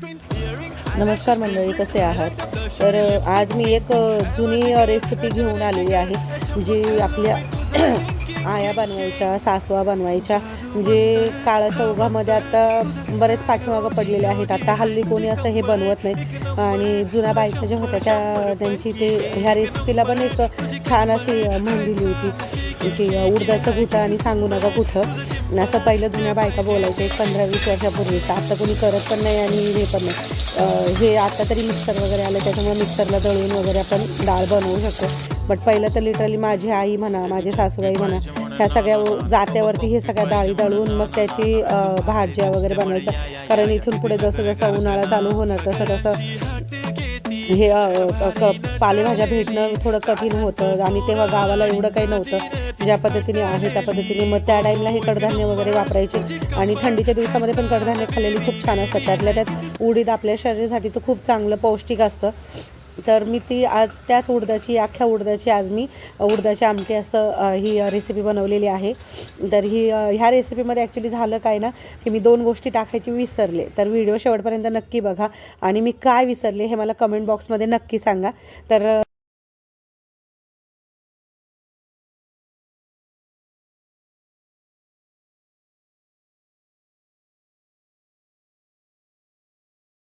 नमस्कार मंडळी, कसे आहात? तर आज मी एक जुनी रेसिपी घेऊन आलेली आहे, जी आपल्या आया बनवायच्या, सासवा बनवायच्या, जे काळाच्या ओघामध्ये आता बरेच पाठीमागं पडलेले आहेत. आता हल्ली कोणी असं हे बनवत नाही. आणि जुन्या बायका ज्या होत्या त्यांची ते ह्या रेसिपीला पण एक छान अशी म्हण दिली होती की उडदाचं घुटं आणि सांगू नका कुठं, असं पहिलं जुन्या बायका बोलायच्या एक 15-20 वर्षापूर्वीचं. आता कोणी करत पण नाही आणि हे पण नाही. हे आता तरी मिक्सर वगैरे आलं, त्याच्यामुळे मिक्सरला दळून वगैरे आपण डाळ बनवू शकतो. बट पहिलं तर लिटरली माझी आई म्हणा, माझी सासूबाई म्हणा, ह्या सगळ्या जात्यावरती हे सगळ्या डाळी दळून मग त्याची भाज्या वगैरे बनवायचं. कारण इथून पुढे जसं जसं उन्हाळा चालू होणार तसं तसं हे पालेभाज्या भेटणं थोडं कठीण होतं. आणि तेव्हा गावाला एवढं काही नव्हतं ज्या पद्धतीने आहे त्या पद्धतीने. मग त्या टाईमला हे कडधान्य वगैरे वापरायचे. आणि थंडीच्या दिवसामध्ये पण कडधान्य खाल्लेली खूप छान असतात. त्यातल्या त्यात उडीद आपल्या शरीरासाठी तर खूप चांगलं पौष्टिक असतं. तर मी ती आज त्याच उडदाची, अख्ख्या उडदाची आज मी उडदाची आमटी असं ही रेसिपी बनवलेली आहे. तर ह्या रेसिपीमध्ये ॲक्च्युली झालं काय ना, की मी 2 गोष्टी टाकायची विसरले. तर व्हिडिओ शेवटपर्यंत नक्की बघा आणि मी काय विसरले हे मला कमेंट बॉक्समध्ये नक्की सांगा. तर